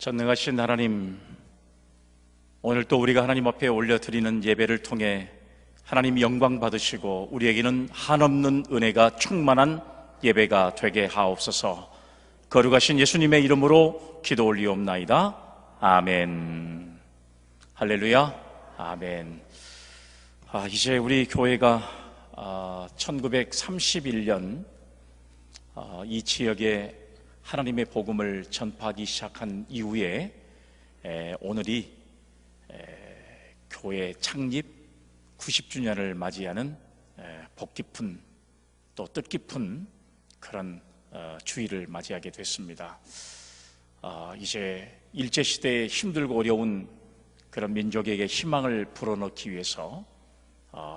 전능하신 하나님, 오늘 또 우리가 하나님 앞에 올려드리는 예배를 통해 하나님 영광 받으시고 우리에게는 한없는 은혜가 충만한 예배가 되게 하옵소서. 거룩하신 예수님의 이름으로 기도 올리옵나이다. 아멘. 할렐루야. 아멘. 이제 우리 교회가 1931년 이 지역에 하나님의 복음을 전파하기 시작한 이후에 오늘이 교회 창립 90주년을 맞이하는 복 깊은 또 뜻깊은 그런 주일을 맞이하게 됐습니다. 이제 일제시대에 힘들고 어려운 그런 민족에게 희망을 불어넣기 위해서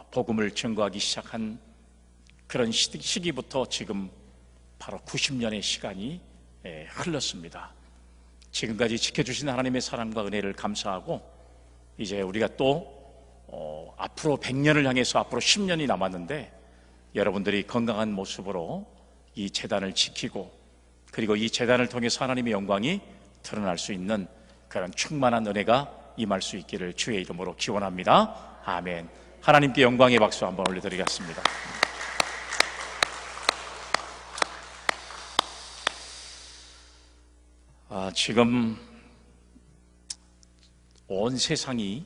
복음을 증거하기 시작한 그런 시기부터 지금 바로 90년의 시간이 흘렀습니다. 지금까지 지켜주신 하나님의 사랑과 은혜를 감사하고 이제 우리가 또 앞으로 100년을 향해서 앞으로 10년이 남았는데 여러분들이 건강한 모습으로 이 재단을 지키고 그리고 이 재단을 통해서 하나님의 영광이 드러날 수 있는 그런 충만한 은혜가 임할 수 있기를 주의 이름으로 기원합니다. 아멘. 하나님께 영광의 박수 한번 올려드리겠습니다. 지금 온 세상이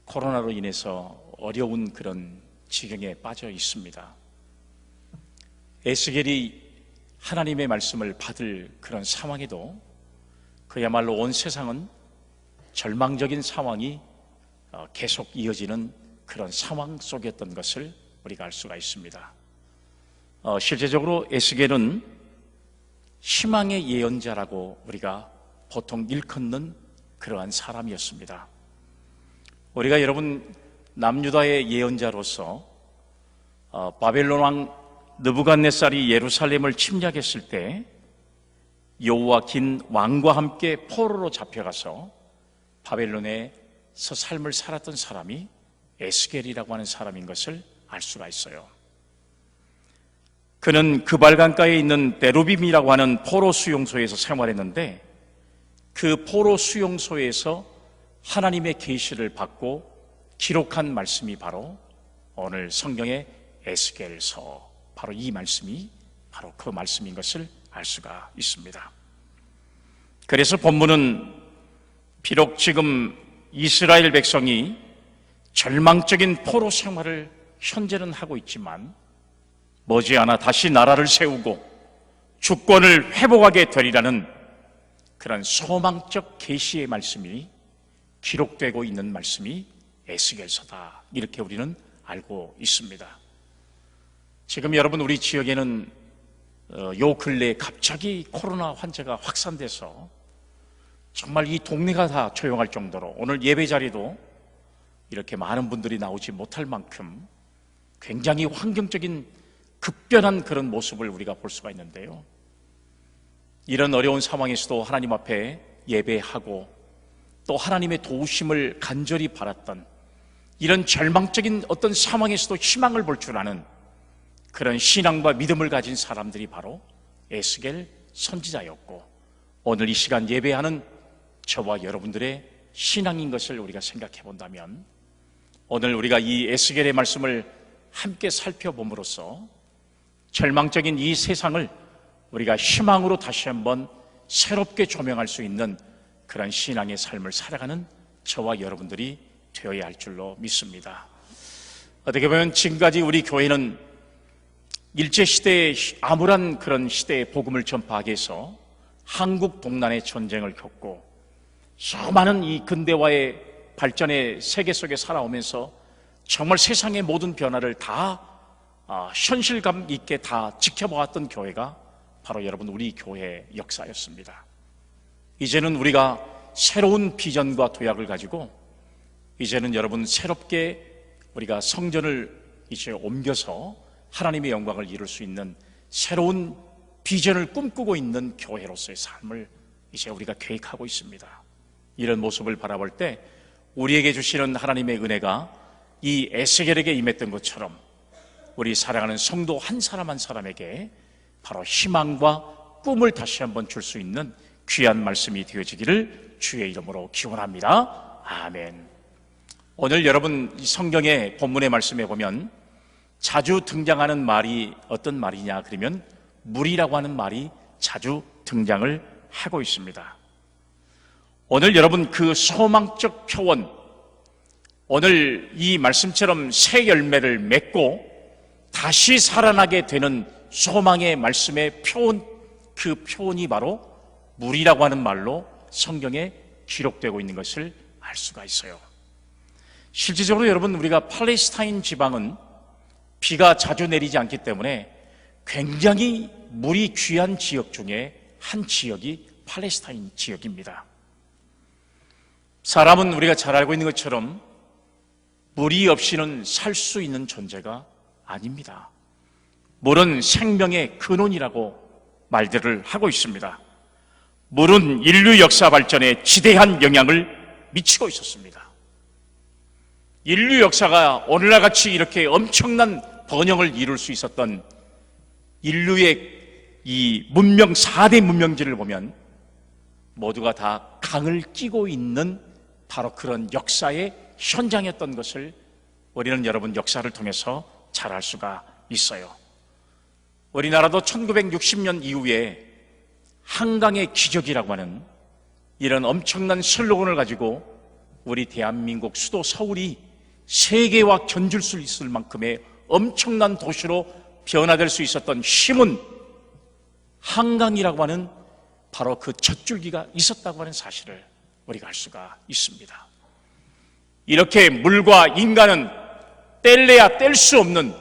코로나로 인해서 어려운 그런 지경에 빠져 있습니다. 에스겔이 하나님의 말씀을 받을 그런 상황에도 그야말로 온 세상은 절망적인 상황이 계속 이어지는 그런 상황 속이었던 것을 우리가 알 수가 있습니다. 실제적으로 에스겔은 희망의 예언자라고 우리가 보통 일컫는 그러한 사람이었습니다. 우리가 여러분 남유다의 예언자로서 바벨론 왕 느부갓네살이 예루살렘을 침략했을 때 여호와긴 왕과 함께 포로로 잡혀가서 바벨론에서 삶을 살았던 사람이 에스겔이라고 하는 사람인 것을 알 수가 있어요. 그는 그발강가에 있는 베루빔이라고 하는 포로 수용소에서 생활했는데 그 포로 수용소에서 하나님의 계시를 받고 기록한 말씀이 바로 오늘 성경의 에스겔서, 바로 이 말씀이 바로 그 말씀인 것을 알 수가 있습니다. 그래서 본문은 비록 지금 이스라엘 백성이 절망적인 포로 생활을 현재는 하고 있지만 머지않아 다시 나라를 세우고 주권을 회복하게 되리라는 그런 소망적 계시의 말씀이 기록되고 있는 말씀이 에스겔서다, 이렇게 우리는 알고 있습니다. 지금 여러분 우리 지역에는 요 근래에 갑자기 코로나 환자가 확산돼서 정말 이 동네가 다 조용할 정도로 오늘 예배 자리도 이렇게 많은 분들이 나오지 못할 만큼 굉장히 환경적인 급변한 그런 모습을 우리가 볼 수가 있는데요, 이런 어려운 상황에서도 하나님 앞에 예배하고 또 하나님의 도우심을 간절히 바랐던 이런 절망적인 어떤 상황에서도 희망을 볼 줄 아는 그런 신앙과 믿음을 가진 사람들이 바로 에스겔 선지자였고 오늘 이 시간 예배하는 저와 여러분들의 신앙인 것을 우리가 생각해 본다면 오늘 우리가 이 에스겔의 말씀을 함께 살펴봄으로써 절망적인 이 세상을 우리가 희망으로 다시 한번 새롭게 조명할 수 있는 그런 신앙의 삶을 살아가는 저와 여러분들이 되어야 할 줄로 믿습니다. 어떻게 보면 지금까지 우리 교회는 일제시대의 암울한 그런 시대의 복음을 전파하기 위해서 한국 동란의 전쟁을 겪고 수많은 이 근대화의 발전의 세계 속에 살아오면서 정말 세상의 모든 변화를 다 현실감 있게 다 지켜보았던 교회가 바로 여러분 우리 교회의 역사였습니다. 이제는 우리가 새로운 비전과 도약을 가지고 이제는 여러분 새롭게 우리가 성전을 이제 옮겨서 하나님의 영광을 이룰 수 있는 새로운 비전을 꿈꾸고 있는 교회로서의 삶을 이제 우리가 계획하고 있습니다. 이런 모습을 바라볼 때 우리에게 주시는 하나님의 은혜가 이 에스겔에게 임했던 것처럼 우리 사랑하는 성도 한 사람 한 사람에게 바로 희망과 꿈을 다시 한번 줄 수 있는 귀한 말씀이 되어지기를 주의 이름으로 기원합니다. 아멘. 오늘 여러분 성경의 본문의 말씀에 보면 자주 등장하는 말이 어떤 말이냐 그러면 물이라고 하는 말이 자주 등장을 하고 있습니다. 오늘 여러분 그 소망적 표원, 오늘 이 말씀처럼 새 열매를 맺고 다시 살아나게 되는 소망의 말씀의 표원, 그 표현이 바로 물이라고 하는 말로 성경에 기록되고 있는 것을 알 수가 있어요. 실질적으로 여러분 우리가 팔레스타인 지방은 비가 자주 내리지 않기 때문에 굉장히 물이 귀한 지역 중에 한 지역이 팔레스타인 지역입니다. 사람은 우리가 잘 알고 있는 것처럼 물이 없이는 살 수 있는 존재가 아닙니다. 물은 생명의 근원이라고 말들을 하고 있습니다. 물은 인류 역사 발전에 지대한 영향을 미치고 있었습니다. 인류 역사가 오늘날 같이 이렇게 엄청난 번영을 이룰 수 있었던 인류의 이 문명, 4대 문명지를 보면 모두가 다 강을 끼고 있는 바로 그런 역사의 현장이었던 것을 우리는 여러분 역사를 통해서 잘 알 수가 있어요. 우리나라도 1960년 이후에 한강의 기적이라고 하는 이런 엄청난 슬로건을 가지고 우리 대한민국 수도 서울이 세계와 견줄 수 있을 만큼의 엄청난 도시로 변화될 수 있었던 힘은 한강이라고 하는 바로 그 젖줄기가 있었다고 하는 사실을 우리가 알 수가 있습니다. 이렇게 물과 인간은 뗄래야 뗄 수 없는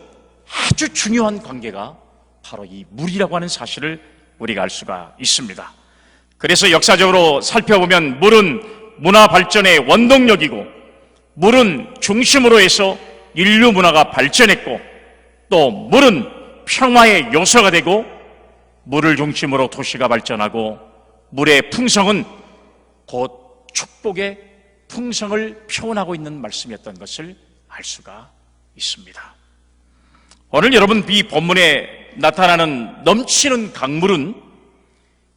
아주 중요한 관계가 바로 이 물이라고 하는 사실을 우리가 알 수가 있습니다. 그래서 역사적으로 살펴보면 물은 문화 발전의 원동력이고 물은 중심으로 해서 인류 문화가 발전했고 또 물은 평화의 요소가 되고 물을 중심으로 도시가 발전하고 물의 풍성은 곧 축복의 풍성을 표현하고 있는 말씀이었던 것을 알 수가 있습니다. 오늘 여러분 이 본문에 나타나는 넘치는 강물은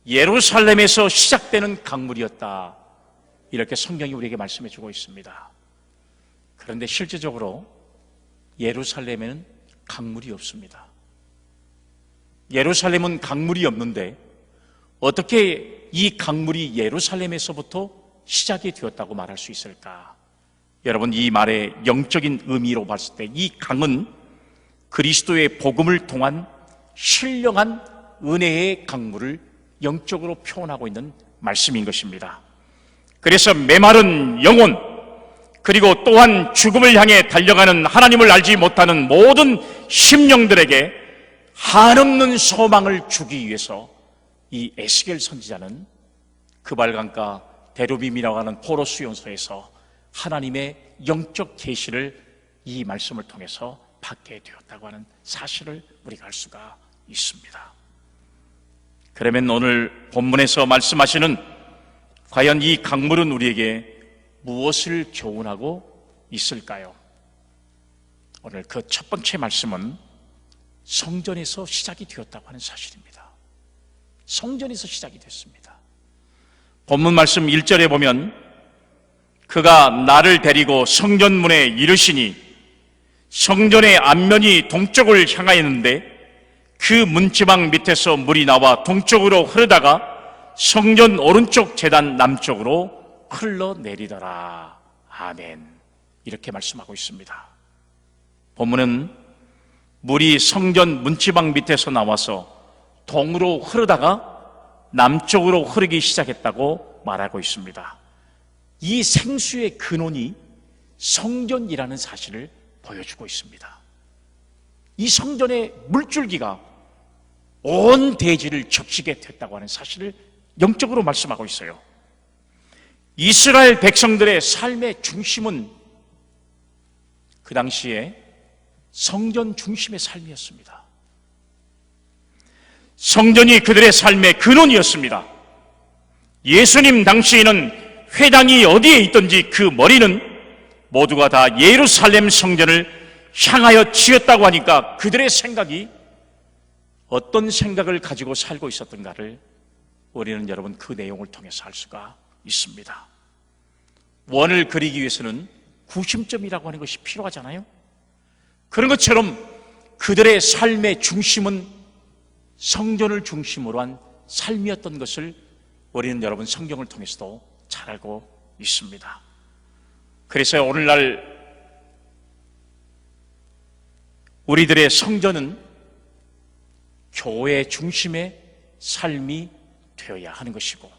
예루살렘에서 시작되는 강물이었다, 이렇게 성경이 우리에게 말씀해 주고 있습니다. 그런데 실제적으로 예루살렘에는 강물이 없습니다. 예루살렘은 강물이 없는데 어떻게 이 강물이 예루살렘에서부터 시작이 되었다고 말할 수 있을까? 여러분 이 말의 영적인 의미로 봤을 때 이 강은 그리스도의 복음을 통한 신령한 은혜의 강물을 영적으로 표현하고 있는 말씀인 것입니다. 그래서 메마른 영혼 그리고 또한 죽음을 향해 달려가는 하나님을 알지 못하는 모든 심령들에게 한없는 소망을 주기 위해서 이 에스겔 선지자는 그발강가 데루빔이라고 하는 포로 수용소에서 하나님의 영적 계시를 이 말씀을 통해서 받게 되었다고 하는 사실을 우리가 알 수가 있습니다. 그러면 오늘 본문에서 말씀하시는 과연 이 강물은 우리에게 무엇을 교훈하고 있을까요? 오늘 그 첫 번째 말씀은 성전에서 시작이 되었다고 하는 사실입니다. 성전에서 시작이 됐습니다. 본문 말씀 1절에 보면 그가 나를 데리고 성전문에 이르시니 성전의 앞면이 동쪽을 향하였는데 그 문지방 밑에서 물이 나와 동쪽으로 흐르다가 성전 오른쪽 제단 남쪽으로 흘러내리더라. 아멘. 이렇게 말씀하고 있습니다. 본문은 물이 성전 문지방 밑에서 나와서 동으로 흐르다가 남쪽으로 흐르기 시작했다고 말하고 있습니다. 이 생수의 근원이 성전이라는 사실을 보여주고 있습니다. 이 성전의 물줄기가 온 대지를 적시게 됐다고 하는 사실을 영적으로 말씀하고 있어요. 이스라엘 백성들의 삶의 중심은 그 당시에 성전 중심의 삶이었습니다. 성전이 그들의 삶의 근원이었습니다. 예수님 당시에는 회당이 어디에 있든지 그 머리는 모두가 다 예루살렘 성전을 향하여 지었다고 하니까 그들의 생각이 어떤 생각을 가지고 살고 있었던가를 우리는 여러분 그 내용을 통해서 알 수가 있습니다. 원을 그리기 위해서는 구심점이라고 하는 것이 필요하잖아요. 그런 것처럼 그들의 삶의 중심은 성전을 중심으로 한 삶이었던 것을 우리는 여러분 성경을 통해서도 잘 알고 있습니다. 그래서 오늘날 우리들의 성전은 교회 중심의 삶이 되어야 하는 것이고,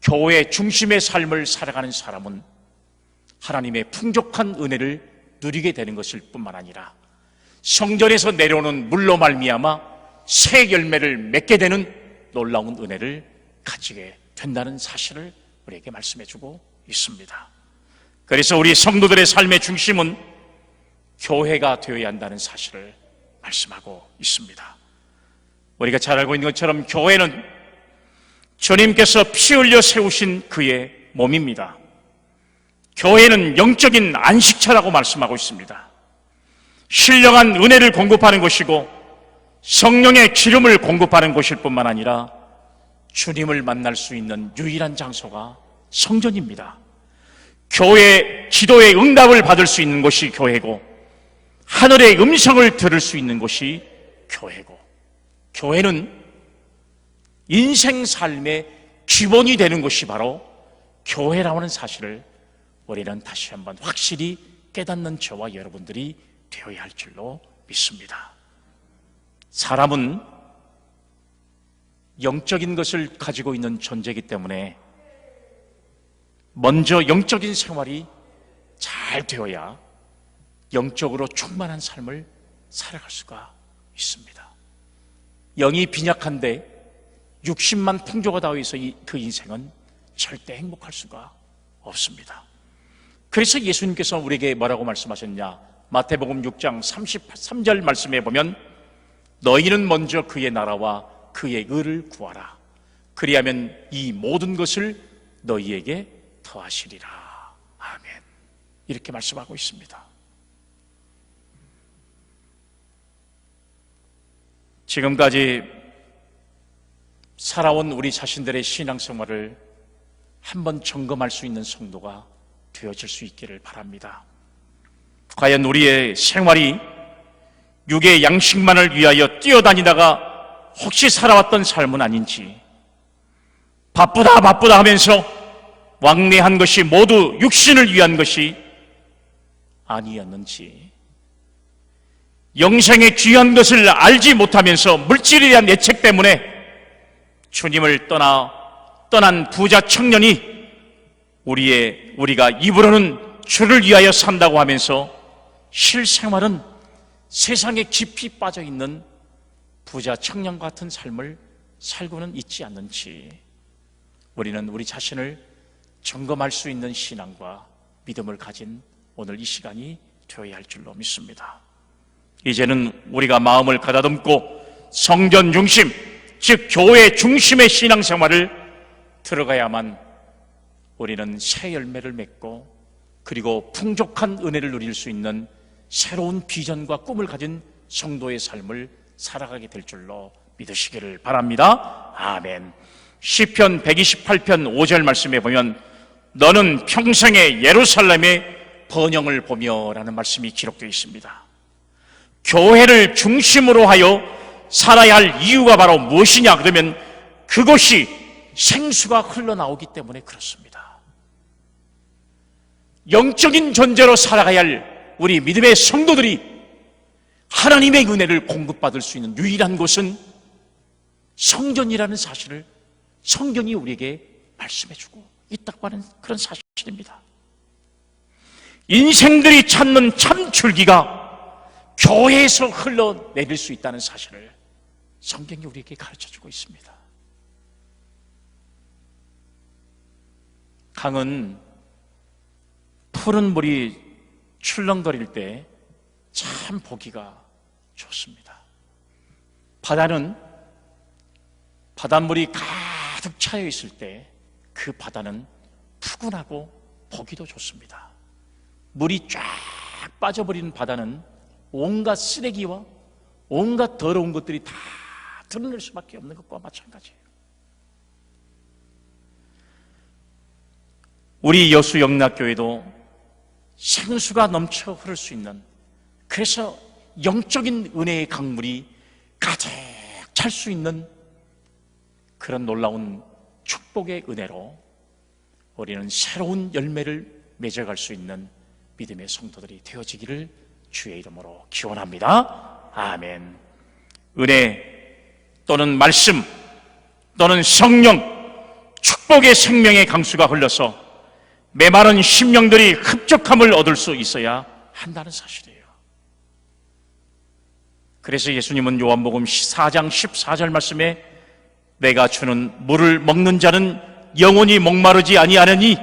교회 중심의 삶을 살아가는 사람은 하나님의 풍족한 은혜를 누리게 되는 것일 뿐만 아니라 성전에서 내려오는 물로 말미암아 새 열매를 맺게 되는 놀라운 은혜를 가지게 된다는 사실을 우리에게 말씀해주고 있습니다. 그래서 우리 성도들의 삶의 중심은 교회가 되어야 한다는 사실을 말씀하고 있습니다. 우리가 잘 알고 있는 것처럼 교회는 주님께서 피 흘려 세우신 그의 몸입니다. 교회는 영적인 안식처라고 말씀하고 있습니다. 신령한 은혜를 공급하는 것이고 성령의 기름을 공급하는 것일 뿐만 아니라 주님을 만날 수 있는 유일한 장소가 성전입니다. 교회 기도의 응답을 받을 수 있는 것이 교회고, 하늘의 음성을 들을 수 있는 것이 교회고, 교회는 인생 삶의 기본이 되는 것이 바로 교회라는 사실을 우리는 다시 한번 확실히 깨닫는 저와 여러분들이 되어야 할 줄로 믿습니다. 사람은 영적인 것을 가지고 있는 존재이기 때문에 먼저 영적인 생활이 잘 되어야 영적으로 충만한 삶을 살아갈 수가 있습니다. 영이 빈약한데 육신만 풍조가 닿아 있어 그 인생은 절대 행복할 수가 없습니다. 그래서 예수님께서 우리에게 뭐라고 말씀하셨냐? 마태복음 6장 33절 말씀에 보면 너희는 먼저 그의 나라와 그의 의를 구하라. 그리하면 이 모든 것을 너희에게 더하시리라. 아멘. 이렇게 말씀하고 있습니다. 지금까지 살아온 우리 자신들의 신앙생활을 한번 점검할 수 있는 성도가 되어질 수 있기를 바랍니다. 과연 우리의 생활이 육의 양식만을 위하여 뛰어다니다가 혹시 살아왔던 삶은 아닌지, 바쁘다 하면서 왕래한 것이 모두 육신을 위한 것이 아니었는지, 영생의 귀한 것을 알지 못하면서 물질에 대한 애착 때문에 주님을 떠난 부자 청년이 우리가 입으로는 주를 위하여 산다고 하면서 실생활은 세상에 깊이 빠져있는 부자 청년 같은 삶을 살고는 있지 않는지, 우리는 우리 자신을 점검할 수 있는 신앙과 믿음을 가진 오늘 이 시간이 되어야 할 줄로 믿습니다. 이제는 우리가 마음을 가다듬고 성전 중심, 즉 교회 중심의 신앙생활을 들어가야만 우리는 새 열매를 맺고 그리고 풍족한 은혜를 누릴 수 있는 새로운 비전과 꿈을 가진 성도의 삶을 살아가게 될 줄로 믿으시기를 바랍니다. 아멘. 시편 128편 5절 말씀에 보면 너는 평생에 예루살렘의 번영을 보며 라는 말씀이 기록되어 있습니다. 교회를 중심으로 하여 살아야 할 이유가 바로 무엇이냐? 그러면 그것이 생수가 흘러나오기 때문에 그렇습니다. 영적인 존재로 살아가야 할 우리 믿음의 성도들이 하나님의 은혜를 공급받을 수 있는 유일한 곳은 성전이라는 사실을 성경이 우리에게 말씀해주고 있다고 하는 그런 사실입니다. 인생들이 찾는 참 줄기가 교회에서 흘러내릴 수 있다는 사실을 성경이 우리에게 가르쳐주고 있습니다. 강은 푸른 물이 출렁거릴 때 참 보기가 좋습니다. 바닷물이 가득 차여 있을 때 그 바다는 푸근하고 보기도 좋습니다. 물이 쫙 빠져버리는 바다는 온갖 쓰레기와 온갖 더러운 것들이 다 드러낼 수밖에 없는 것과 마찬가지예요. 우리 여수영락교회도 생수가 넘쳐 흐를 수 있는, 그래서 영적인 은혜의 강물이 가득 찰 수 있는 그런 놀라운 축복의 은혜로 우리는 새로운 열매를 맺어갈 수 있는 믿음의 성도들이 되어지기를 주의 이름으로 기원합니다. 아멘. 은혜 또는 말씀 또는 성령, 축복의 생명의 강수가 흘러서 메마른 심령들이 흡족함을 얻을 수 있어야 한다는 사실이에요. 그래서 예수님은 요한복음 4장 14절 말씀에 내가 주는 물을 먹는 자는 영원히 목마르지 아니하느니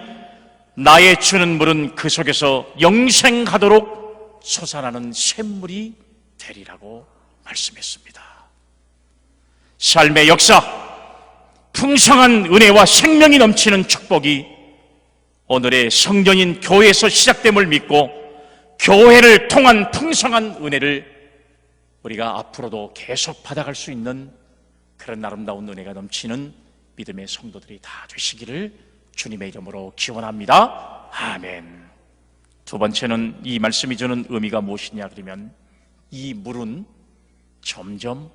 나의 주는 물은 그 속에서 영생하도록 솟아나는 샘물이 되리라고 말씀했습니다. 삶의 역사, 풍성한 은혜와 생명이 넘치는 축복이 오늘의 성전인 교회에서 시작됨을 믿고 교회를 통한 풍성한 은혜를 우리가 앞으로도 계속 받아갈 수 있는 그런 아름다운 은혜가 넘치는 믿음의 성도들이 다 되시기를 주님의 이름으로 기원합니다. 아멘. 두 번째는 이 말씀이 주는 의미가 무엇이냐 그러면 이 물은 점점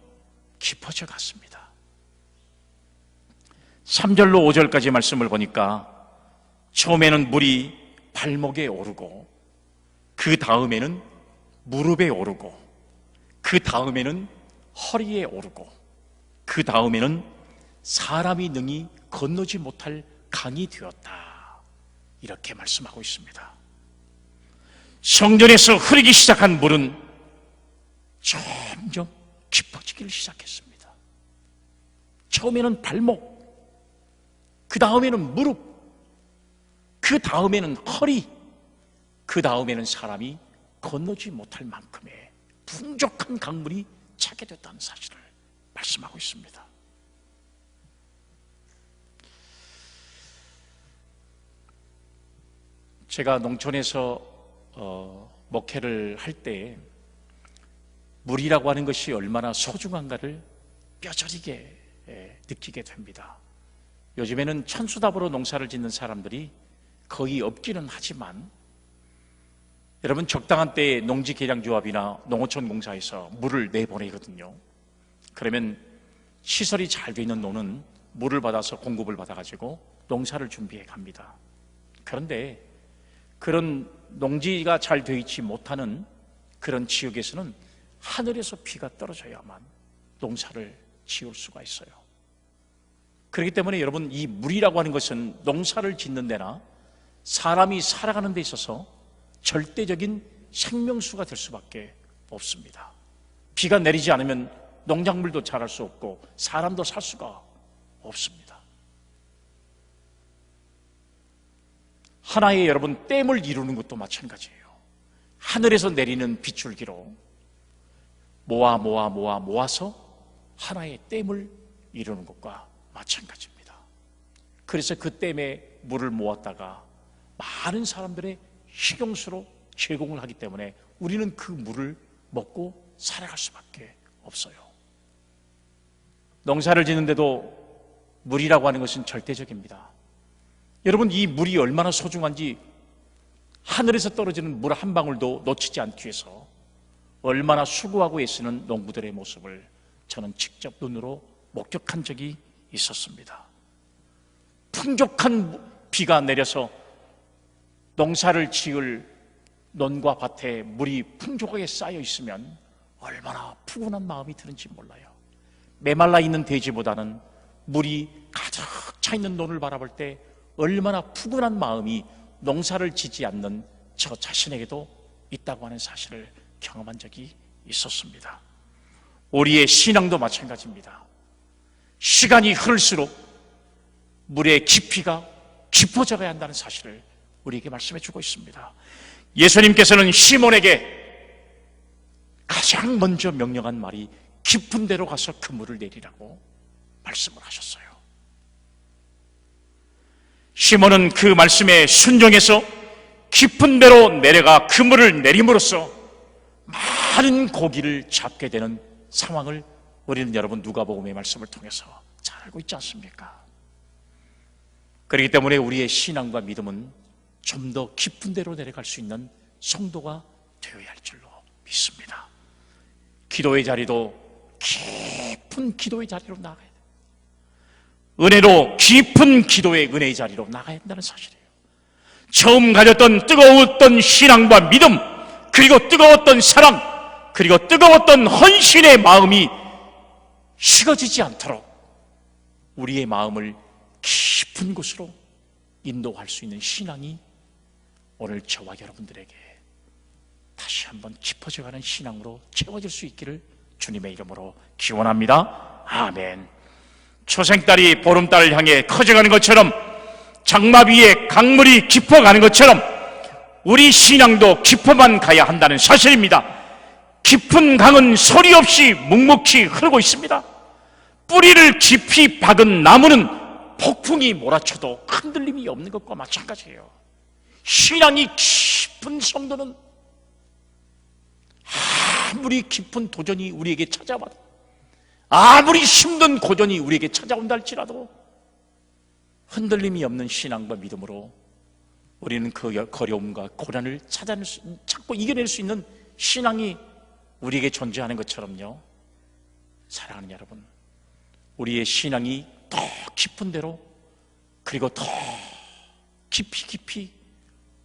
깊어져 갔습니다. 3절로 5절까지 말씀을 보니까 처음에는 물이 발목에 오르고 그 다음에는 무릎에 오르고 그 다음에는 허리에 오르고 그 다음에는 사람이 능히 건너지 못할 강이 되었다, 이렇게 말씀하고 있습니다. 성전에서 흐르기 시작한 물은 점점 깊어지기를 시작했습니다. 처음에는 발목, 그 다음에는 무릎, 그 다음에는 허리, 그 다음에는 사람이 건너지 못할 만큼의 풍족한 강물이 차게 됐다는 사실을 말씀하고 있습니다. 제가 농촌에서 목회를 할 때 물이라고 하는 것이 얼마나 소중한가를 뼈저리게 느끼게 됩니다. 요즘에는 천수답으로 농사를 짓는 사람들이 거의 없기는 하지만 여러분, 적당한 때에 농지개량조합이나 농어촌 공사에서 물을 내보내거든요. 그러면 시설이 잘 돼 있는 논은 물을 받아서 공급을 받아가지고 농사를 농사를 갑니다. 그런데 그런 농지가 잘 되어 있지 못하는 그런 지역에서는 하늘에서 비가 떨어져야만 농사를 지을 수가 있어요. 그렇기 때문에 여러분, 이 물이라고 하는 것은 농사를 짓는 데나 사람이 살아가는 데 있어서 절대적인 생명수가 될 수밖에 없습니다. 비가 내리지 않으면 농작물도 자랄 수 없고 사람도 살 수가 없습니다. 하나의 여러분, 댐을 이루는 것도 마찬가지예요. 하늘에서 내리는 빗줄기로 모아서 하나의 댐을 이루는 것과 마찬가지입니다. 그래서 그 댐에 물을 모았다가 많은 사람들의 식용수로 제공을 하기 때문에 우리는 그 물을 먹고 살아갈 수밖에 없어요. 농사를 짓는데도 물이라고 하는 것은 절대적입니다. 여러분, 이 물이 얼마나 소중한지 하늘에서 떨어지는 물 한 방울도 놓치지 않기 위해서 얼마나 수고하고 애쓰는 농부들의 모습을 저는 직접 눈으로 목격한 적이 있었습니다. 풍족한 비가 내려서 농사를 지을 논과 밭에 물이 풍족하게 쌓여 있으면 얼마나 푸근한 마음이 드는지 몰라요. 메말라 있는 대지보다는 물이 가득 차 있는 논을 바라볼 때 얼마나 푸근한 마음이 농사를 짓지 않는 저 자신에게도 있다고 하는 사실을 경험한 적이 있었습니다. 우리의 신앙도 마찬가지입니다. 시간이 흐를수록 물의 깊이가 깊어져 가야 한다는 사실을 우리에게 말씀해 주고 있습니다. 예수님께서는 시몬에게 가장 먼저 명령한 말이 깊은 데로 가서 그 물을 내리라고 말씀을 하셨어요. 시몬은 그 말씀에 순종해서 깊은 데로 내려가 그 물을 내림으로써 많은 고기를 잡게 되는 상황을 우리는 여러분 누가복음의 말씀을 통해서 잘 알고 있지 않습니까? 그렇기 때문에 우리의 신앙과 믿음은 좀 더 깊은 데로 내려갈 수 있는 성도가 되어야 할 줄로 믿습니다. 기도의 자리도 깊은 기도의 자리로 나가야 돼요. 은혜로 깊은 기도의 은혜의 자리로 나가야 한다는 사실이에요. 처음 가졌던 뜨거웠던 신앙과 믿음, 그리고 뜨거웠던 사랑, 그리고 뜨거웠던 헌신의 마음이 식어지지 않도록 우리의 마음을 깊은 곳으로 인도할 수 있는 신앙이 오늘 저와 여러분들에게 다시 한번 깊어져가는 신앙으로 채워질 수 있기를 주님의 이름으로 기원합니다. 아멘. 초생달이 보름달을 향해 커져가는 것처럼, 장마 위에 강물이 깊어가는 것처럼 우리 신앙도 깊어만 가야 한다는 사실입니다. 깊은 강은 소리 없이 묵묵히 흐르고 있습니다. 뿌리를 깊이 박은 나무는 폭풍이 몰아쳐도 흔들림이 없는 것과 마찬가지예요. 신앙이 깊은 성도는 아무리 깊은 도전이 우리에게 찾아와도, 아무리 힘든 고전이 우리에게 찾아온다 할지라도 흔들림이 없는 신앙과 믿음으로 우리는 그 거려움과 고난을 찾고 이겨낼 수 있는 신앙이 우리에게 존재하는 것처럼요, 사랑하는 여러분, 우리의 신앙이 더 깊은 데로, 그리고 더 깊이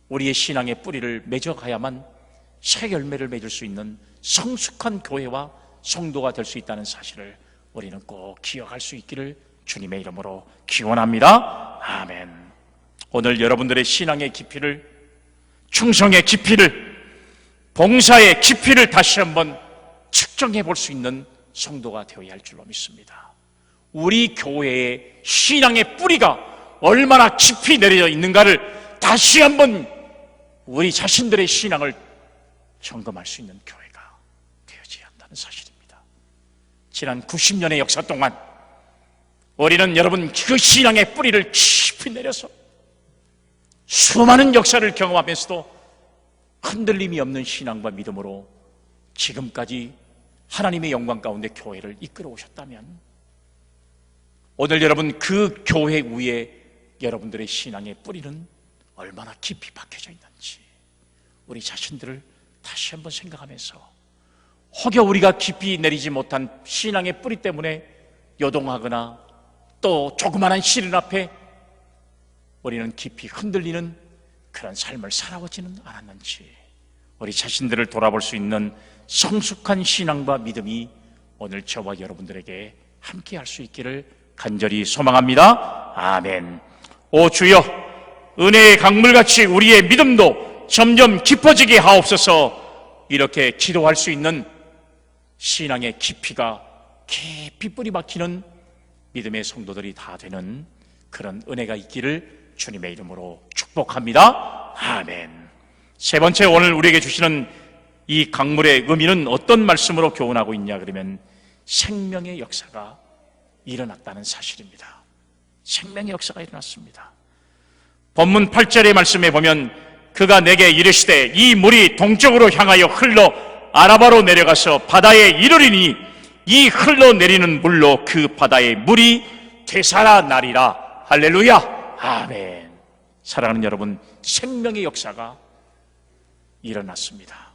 우리의 신앙의 뿌리를 맺어가야만 새 열매를 맺을 수 있는 성숙한 교회와 성도가 될 수 있다는 사실을 우리는 꼭 기억할 수 있기를 주님의 이름으로 기원합니다. 아멘. 오늘 여러분들의 신앙의 깊이를, 충성의 깊이를, 봉사의 깊이를 다시 한번 측정해 볼 수 있는 성도가 되어야 할 줄로 믿습니다. 우리 교회의 신앙의 뿌리가 얼마나 깊이 내려져 있는가를 다시 한번 우리 자신들의 신앙을 점검할 수 있는 교회가 되어져야 한다는 사실입니다. 지난 90년의 역사 동안 우리는 여러분 그 신앙의 뿌리를 깊이 내려서 수많은 역사를 경험하면서도 흔들림이 없는 신앙과 믿음으로 지금까지 하나님의 영광 가운데 교회를 이끌어 오셨다면, 오늘 여러분 그 교회 위에 여러분들의 신앙의 뿌리는 얼마나 깊이 박혀져 있는지 우리 자신들을 다시 한번 생각하면서, 혹여 우리가 깊이 내리지 못한 신앙의 뿌리 때문에 요동하거나 또 조그마한 시련 앞에 우리는 깊이 흔들리는 그런 삶을 살아오지는 않았는지 우리 자신들을 돌아볼 수 있는 성숙한 신앙과 믿음이 오늘 저와 여러분들에게 함께 할 수 있기를 간절히 소망합니다. 아멘. 오 주여, 은혜의 강물같이 우리의 믿음도 점점 깊어지게 하옵소서. 이렇게 기도할 수 있는 신앙의 깊이가 깊이 뿌리 박히는 믿음의 성도들이 다 되는 그런 은혜가 있기를 주님의 이름으로 축복합니다. 아멘. 세 번째, 오늘 우리에게 주시는 이 강물의 의미는 어떤 말씀으로 교훈하고 있냐 그러면 생명의 역사가 일어났다는 사실입니다. 생명의 역사가 일어났습니다. 본문 8절의 말씀에 보면 그가 내게 이르시되 이 물이 동쪽으로 향하여 흘러 아라바로 내려가서 바다에 이르리니 이 흘러내리는 물로 그 바다의 물이 되살아나리라. 할렐루야. 아멘. 사랑하는 여러분, 생명의 역사가 일어났습니다.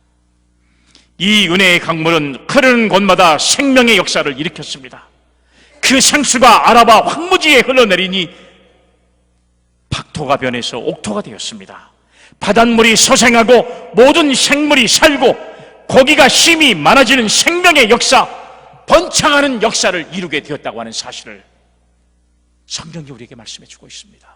이 은혜의 강물은 흐르는 곳마다 생명의 역사를 일으켰습니다. 그 생수가 아라바 황무지에 흘러내리니 박토가 변해서 옥토가 되었습니다. 바닷물이 소생하고 모든 생물이 살고 고기가 힘이 많아지는 생명의 역사, 번창하는 역사를 이루게 되었다고 하는 사실을 성경이 우리에게 말씀해 주고 있습니다.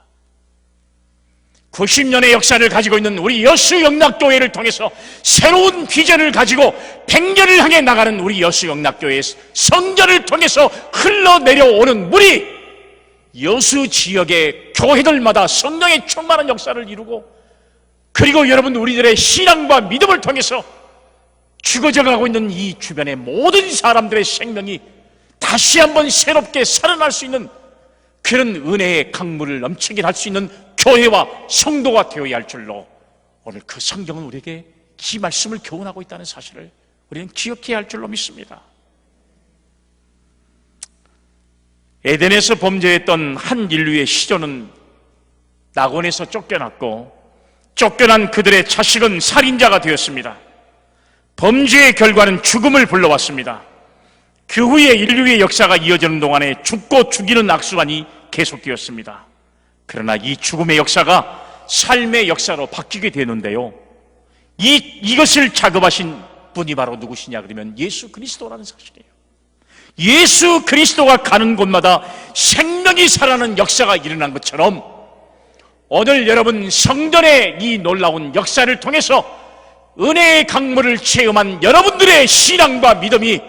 90년의 역사를 가지고 있는 우리 여수영락교회를 통해서 새로운 비전을 가지고 100년을 향해 나가는 우리 여수영락교회의 성전을 통해서 흘러내려오는 물이 여수 지역의 교회들마다 성령의 충만한 역사를 이루고, 그리고 여러분 우리들의 신앙과 믿음을 통해서 죽어져가고 있는 이 주변의 모든 사람들의 생명이 다시 한번 새롭게 살아날 수 있는 그런 은혜의 강물을 넘치게 할 수 있는 교회와 성도가 되어야 할 줄로 오늘 그 성경은 우리에게 이 말씀을 교훈하고 있다는 사실을 우리는 기억해야 할 줄로 믿습니다. 에덴에서 범죄했던 한 인류의 시조는 낙원에서 쫓겨났고 쫓겨난 그들의 자식은 살인자가 되었습니다. 범죄의 결과는 죽음을 불러왔습니다. 그 후에 인류의 역사가 이어지는 동안에 죽고 죽이는 악순환이 계속되었습니다. 그러나 이 죽음의 역사가 삶의 역사로 바뀌게 되는데요, 이것을 작업하신 분이 바로 누구시냐 그러면 예수 그리스도라는 사실이에요. 예수 그리스도가 가는 곳마다 생명이 살아나는 역사가 일어난 것처럼 오늘 여러분 성전의 이 놀라운 역사를 통해서 은혜의 강물을 체험한 여러분들의 신앙과 믿음이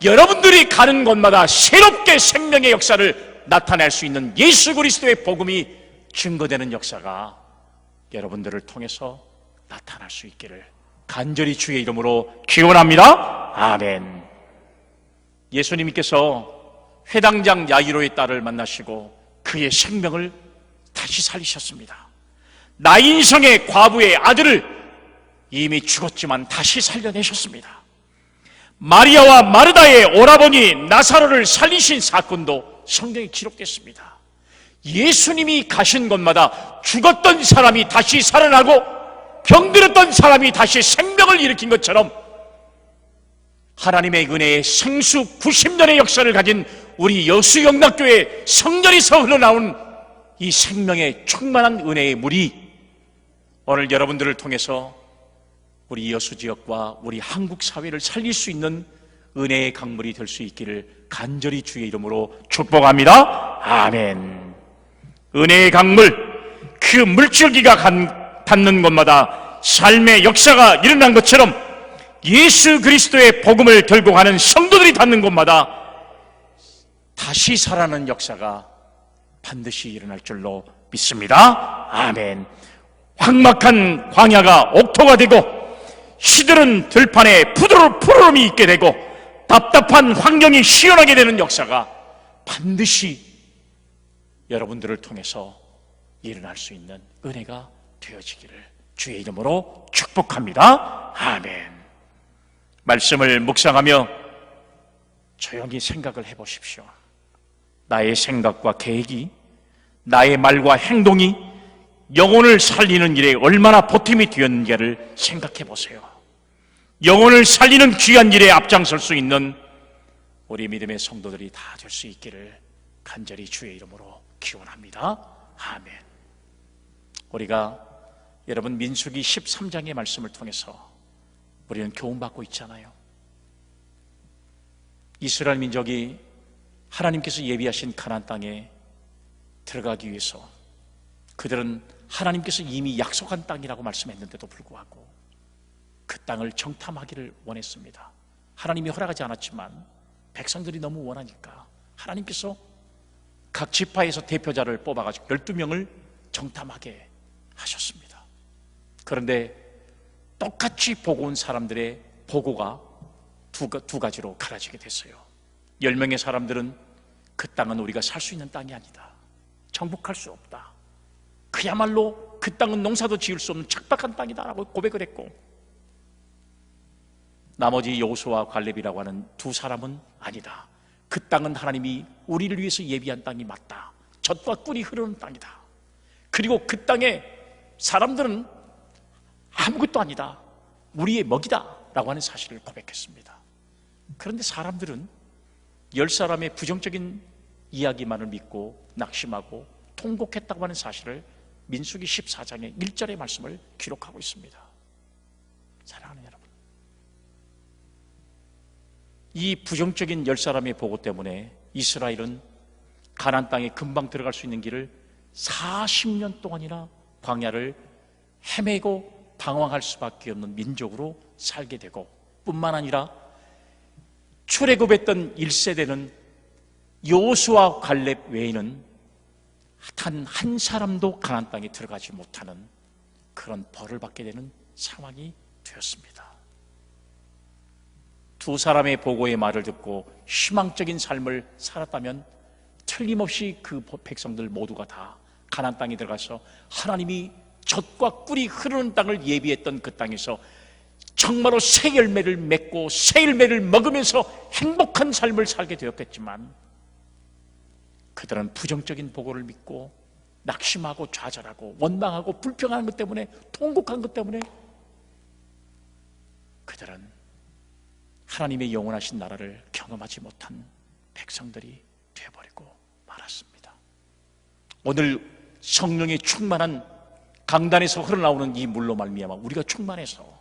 여러분들이 가는 곳마다 새롭게 생명의 역사를 나타낼 수 있는 예수 그리스도의 복음이 증거되는 역사가 여러분들을 통해서 나타날 수 있기를 간절히 주의 이름으로 기원합니다. 아멘. 예수님께서 회당장 야이로의 딸을 만나시고 그의 생명을 다시 살리셨습니다. 나인성의 과부의 아들을 이미 죽었지만 다시 살려내셨습니다. 마리아와 마르다의 오라버니 나사로를 살리신 사건도 성경에 기록됐습니다. 예수님이 가신 곳마다 죽었던 사람이 다시 살아나고 병들었던 사람이 다시 생명을 일으킨 것처럼 하나님의 은혜의 생수 90년의 역사를 가진 우리 여수영락교회 성전에서 흘러나온 이 생명의 충만한 은혜의 물이 오늘 여러분들을 통해서 우리 여수지역과 우리 한국 사회를 살릴 수 있는 은혜의 강물이 될 수 있기를 간절히 주의 이름으로 축복합니다. 아멘. 은혜의 강물, 그 물줄기가 닿는 곳마다 삶의 역사가 일어난 것처럼 예수 그리스도의 복음을 들고 가는 성도들이 닿는 곳마다 다시 살아나는 역사가 반드시 일어날 줄로 믿습니다. 아멘. 황막한 광야가 옥토가 되고 시들은 들판에 푸르름이 있게 되고 답답한 환경이 시원하게 되는 역사가 반드시 여러분들을 통해서 일어날 수 있는 은혜가 되어지기를 주의 이름으로 축복합니다. 아멘. 말씀을 묵상하며 조용히 생각을 해보십시오. 나의 생각과 계획이, 나의 말과 행동이 영혼을 살리는 일에 얼마나 보탬이 되었는지를 생각해 보세요. 영혼을 살리는 귀한 일에 앞장설 수 있는 우리 믿음의 성도들이 다 될 수 있기를 간절히 주의 이름으로 기원합니다. 아멘. 우리가 여러분 민수기 13장의 말씀을 통해서 우리는 교훈받고 있잖아요. 이스라엘 민족이 하나님께서 예비하신 가나안 땅에 들어가기 위해서 그들은 하나님께서 이미 약속한 땅이라고 말씀했는데도 불구하고 그 땅을 정탐하기를 원했습니다. 하나님이 허락하지 않았지만 백성들이 너무 원하니까 하나님께서 각 지파에서 대표자를 뽑아가지고 12명을 정탐하게 하셨습니다. 그런데 똑같이 보고 온 사람들의 보고가 두 가지로 갈라지게 됐어요. 10명의 사람들은 그 땅은 우리가 살 수 있는 땅이 아니다, 정복할 수 없다, 그야말로 그 땅은 농사도 지을 수 없는 척박한 땅이다라고 고백을 했고, 나머지 여호수아와 갈렙이라고 하는 두 사람은 아니다, 그 땅은 하나님이 우리를 위해서 예비한 땅이 맞다, 젖과 꿀이 흐르는 땅이다, 그리고 그 땅에 사람들은 아무것도 아니다, 우리의 먹이다 라고 하는 사실을 고백했습니다. 그런데 사람들은 10사람의 부정적인 이야기만을 믿고 낙심하고 통곡했다고 하는 사실을 민수기 14장의 1절의 말씀을 기록하고 있습니다. 사랑하는 여러분, 이 부정적인 10사람의 보고 때문에 이스라엘은 가나안 땅에 금방 들어갈 수 있는 길을 40년 동안이나 광야를 헤매고 방황할 수밖에 없는 민족으로 살게 되고, 뿐만 아니라 출애굽했던 1세대는 여호수아 갈렙 외에는 단 한 사람도 가나안 땅에 들어가지 못하는 그런 벌을 받게 되는 상황이 되었습니다. 두 사람의 보고의 말을 듣고 희망적인 삶을 살았다면 틀림없이 그 백성들 모두가 다 가나안 땅에 들어가서 하나님이 젖과 꿀이 흐르는 땅을 예비했던 그 땅에서 정말로 새 열매를 맺고 새 열매를 먹으면서 행복한 삶을 살게 되었겠지만, 그들은 부정적인 보고를 믿고 낙심하고 좌절하고 원망하고 불평하는 것 때문에, 통곡한 것 때문에 그들은 하나님의 영원하신 나라를 경험하지 못한 백성들이 되어버리고 말았습니다. 오늘 성령이 충만한 강단에서 흘러나오는 이 물로 말미암아 우리가 충만해서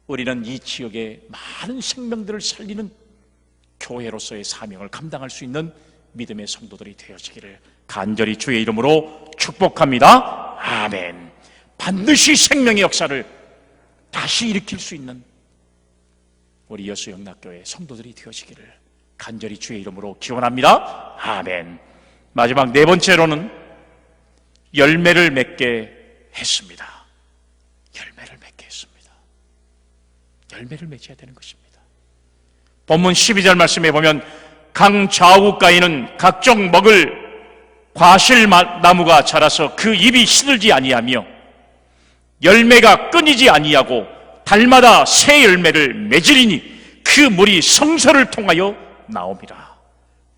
우리는 이 지역의 많은 생명들을 살리는 교회로서의 사명을 감당할 수 있는 믿음의 성도들이 되어지기를 간절히 주의 이름으로 축복합니다. 아멘. 반드시 생명의 역사를 다시 일으킬 수 있는 우리 여수영락교회 성도들이 되어지기를 간절히 주의 이름으로 기원합니다. 아멘. 마지막 네 번째로는 열매를 맺게 했습니다. 열매를 맺게 했습니다. 열매를 맺어야 되는 것입니다. 본문 12절 말씀에 보면 강 좌우가에는 각종 먹을 과실나무가 자라서 그 잎이 시들지 아니하며 열매가 끊이지 아니하고 달마다 새 열매를 맺으리니 그 물이 성소를 통하여 나옵니다.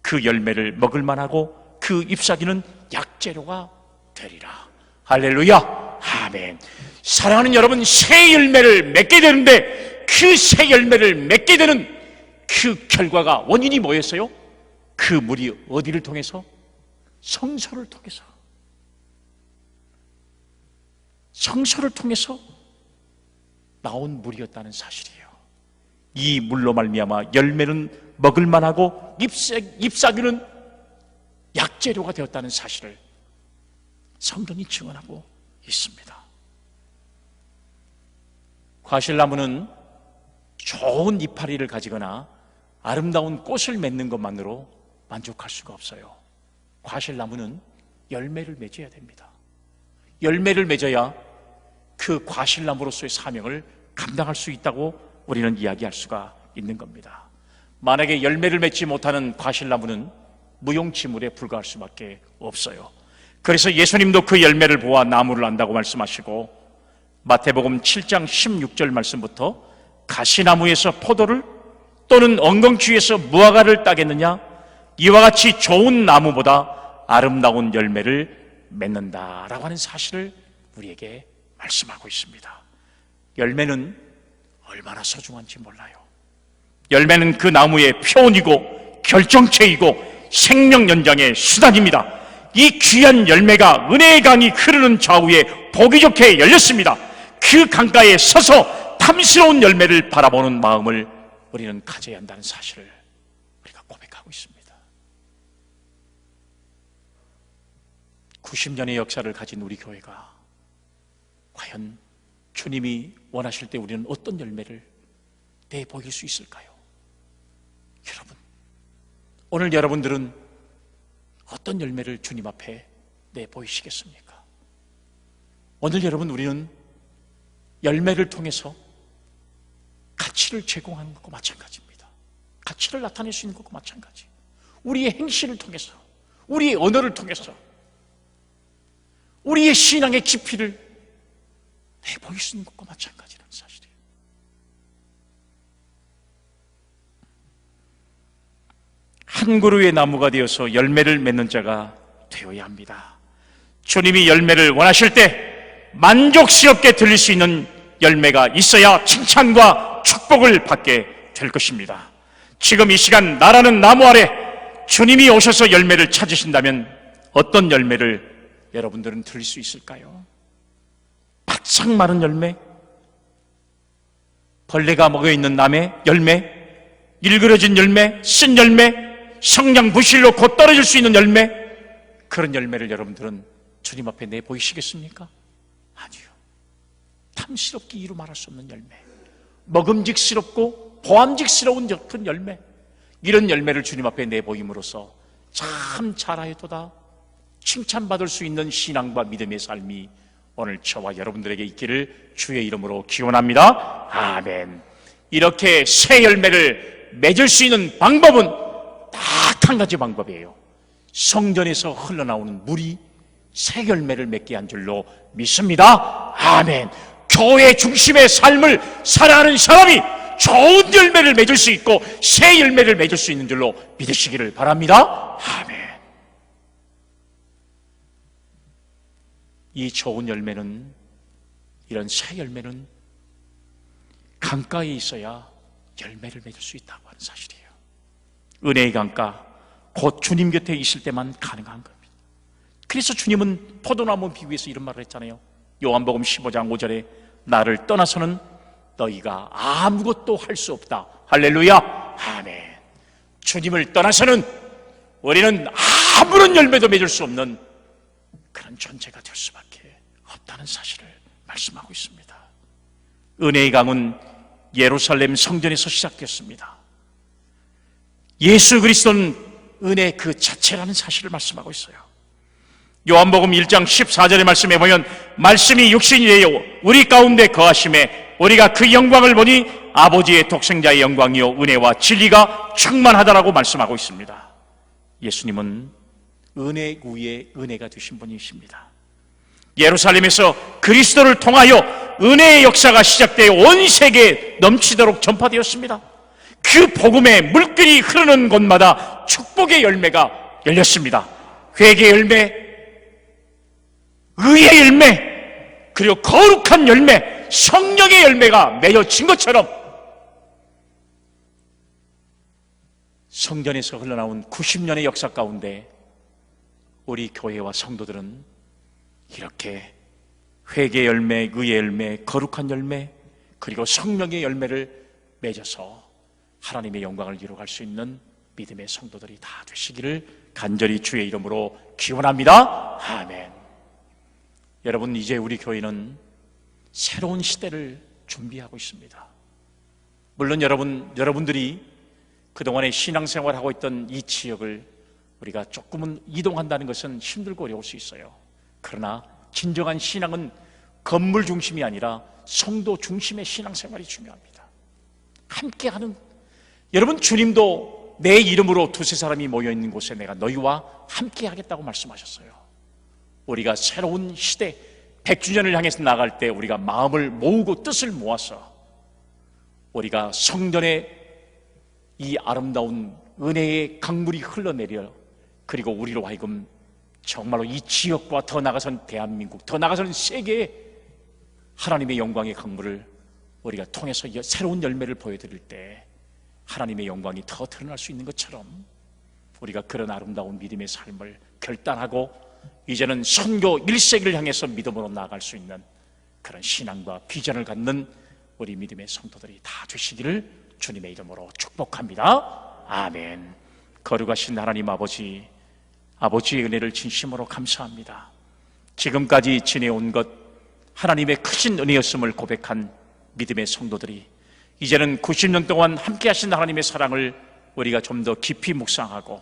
그 열매를 먹을 만하고 그 잎사귀는 약재료가 되리라. 할렐루야. 아멘. 사랑하는 여러분, 새 열매를 맺게 되는데 그 새 열매를 맺게 되는 그 결과가, 원인이 뭐였어요? 그 물이 어디를 통해서? 성소를 통해서. 성소를 통해서 나온 물이었다는 사실이에요. 이 물로 말미암아 열매는 먹을 만하고 잎사귀는 약재료가 되었다는 사실을 성경이 증언하고 있습니다. 과실나무는 좋은 이파리를 가지거나 아름다운 꽃을 맺는 것만으로 만족할 수가 없어요. 과실나무는 열매를 맺어야 됩니다. 열매를 맺어야 그 과실나무로서의 사명을 감당할 수 있다고 우리는 이야기할 수가 있는 겁니다. 만약에 열매를 맺지 못하는 과실나무는 무용지물에 불과할 수밖에 없어요. 그래서 예수님도 그 열매를 보아 나무를 안다고 말씀하시고, 마태복음 7장 16절 말씀부터 가시나무에서 포도를 또는 엉겅퀴에서 무화과를 따겠느냐, 이와 같이 좋은 나무보다 아름다운 열매를 맺는다라고 하는 사실을 우리에게 말씀하고 있습니다. 열매는 얼마나 소중한지 몰라요. 열매는 그 나무의 표본이고 결정체이고 생명 연장의 수단입니다. 이 귀한 열매가 은혜의 강이 흐르는 좌우에 보기 좋게 열렸습니다. 그 강가에 서서 탐스러운 열매를 바라보는 마음을 우리는 가져야 한다는 사실을 우리가 고백하고 있습니다. 90년의 역사를 가진 우리 교회가 과연 주님이 원하실 때 우리는 어떤 열매를 내보일 수 있을까요? 여러분, 오늘 여러분들은 어떤 열매를 주님 앞에 내보이시겠습니까? 오늘 여러분, 우리는 열매를 통해서 가치를 제공하는 것과 마찬가지입니다. 가치를 나타낼 수 있는 것과 마찬가지. 우리의 행실을 통해서, 우리의 언어를 통해서 우리의 신앙의 깊이를 내보일 수 있는 것과 마찬가지라는 사실이에요. 한 그루의 나무가 되어서 열매를 맺는 자가 되어야 합니다. 주님이 열매를 원하실 때 만족스럽게 들릴 수 있는 열매가 있어야 칭찬과 축복을 받게 될 것입니다. 지금 이 시간 나라는 나무 아래 주님이 오셔서 열매를 찾으신다면 어떤 열매를 여러분들은 들을 수 있을까요? 바싹 마른 열매, 벌레가 먹어있는 나무 열매, 일그러진 열매, 쓴 열매, 성냥 부실로 곧 떨어질 수 있는 열매, 그런 열매를 여러분들은 주님 앞에 내보이시겠습니까? 아니요. 탐스럽게 이루 말할 수 없는 열매, 먹음직스럽고 보암직스러운 큰 열매, 이런 열매를 주님 앞에 내보임으로써 참 잘하였도다 칭찬받을 수 있는 신앙과 믿음의 삶이 오늘 저와 여러분들에게 있기를 주의 이름으로 기원합니다. 아멘. 이렇게 새 열매를 맺을 수 있는 방법은 딱 한 가지 방법이에요. 성전에서 흘러나오는 물이 새 열매를 맺게 한 줄로 믿습니다. 아멘. 교회 중심의 삶을 살아가는 사람이 좋은 열매를 맺을 수 있고 새 열매를 맺을 수 있는 줄로 믿으시기를 바랍니다. 아멘. 이 좋은 열매는, 이런 새 열매는 강가에 있어야 열매를 맺을 수 있다고 하는 사실이에요. 은혜의 강가, 곧 주님 곁에 있을 때만 가능한 겁니다. 그래서 주님은 포도나무 비유에서 이런 말을 했잖아요. 요한복음 15장 5절에 나를 떠나서는 너희가 아무것도 할 수 없다. 할렐루야, 아멘. 주님을 떠나서는 우리는 아무런 열매도 맺을 수 없는 그런 존재가 될 수밖에 없다는 사실을 말씀하고 있습니다. 은혜의 강은 예루살렘 성전에서 시작됐습니다. 예수 그리스도는 은혜 그 자체라는 사실을 말씀하고 있어요. 요한복음 1장 14절의 말씀에 보면 말씀이 육신이 되어 우리 가운데 거하심에 우리가 그 영광을 보니 아버지의 독생자의 영광이요 은혜와 진리가 충만하다라고 말씀하고 있습니다. 예수님은 은혜 위에 은혜가 되신 분이십니다. 예루살렘에서 그리스도를 통하여 은혜의 역사가 시작되어 온 세계에 넘치도록 전파되었습니다. 그 복음의 물길이 흐르는 곳마다 축복의 열매가 열렸습니다. 회개의 열매, 의의 열매, 그리고 거룩한 열매, 성령의 열매가 맺어진 것처럼 성전에서 흘러나온 90년의 역사 가운데 우리 교회와 성도들은 이렇게 회개의 열매, 의의 열매, 거룩한 열매, 그리고 성령의 열매를 맺어서 하나님의 영광을 이루어갈 수 있는 믿음의 성도들이 다 되시기를 간절히 주의 이름으로 기원합니다. 아멘. 여러분, 이제 우리 교회는 새로운 시대를 준비하고 있습니다. 물론 여러분들이 그동안에 신앙생활하고 있던 이 지역을 우리가 조금은 이동한다는 것은 힘들고 어려울 수 있어요. 그러나 진정한 신앙은 건물 중심이 아니라 성도 중심의 신앙생활이 중요합니다. 함께하는, 여러분, 주님도 내 이름으로 두세 사람이 모여있는 곳에 내가 너희와 함께하겠다고 말씀하셨어요. 우리가 새로운 시대 100주년을 향해서 나갈 때 우리가 마음을 모으고 뜻을 모아서 우리가 성전에 이 아름다운 은혜의 강물이 흘러내려 그리고 우리로 하여금 정말로 이 지역과 더 나아가선 대한민국, 더 나아가서는 세계에 하나님의 영광의 강물을 우리가 통해서 새로운 열매를 보여드릴 때 하나님의 영광이 더 드러날 수 있는 것처럼 우리가 그런 아름다운 믿음의 삶을 결단하고 이제는 선교 1세기를 향해서 믿음으로 나아갈 수 있는 그런 신앙과 비전을 갖는 우리 믿음의 성도들이 다 되시기를 주님의 이름으로 축복합니다. 아멘. 거룩하신 하나님 아버지, 아버지의 은혜를 진심으로 감사합니다. 지금까지 지내온 것 하나님의 크신 은혜였음을 고백한 믿음의 성도들이 이제는 90년 동안 함께 하신 하나님의 사랑을 우리가 좀 더 깊이 묵상하고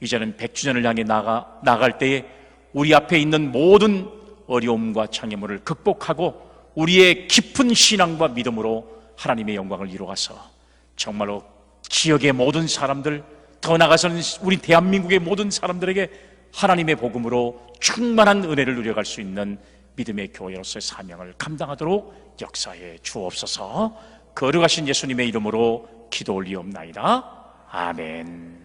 이제는 100주년을 향해 나갈 때에 우리 앞에 있는 모든 어려움과 장애물을 극복하고 우리의 깊은 신앙과 믿음으로 하나님의 영광을 이루어가서 정말로 지역의 모든 사람들, 더 나아가서는 우리 대한민국의 모든 사람들에게 하나님의 복음으로 충만한 은혜를 누려갈 수 있는 믿음의 교회로서의 사명을 감당하도록 역사해 주옵소서. 거룩하신 예수님의 이름으로 기도 올리옵나이다. 아멘.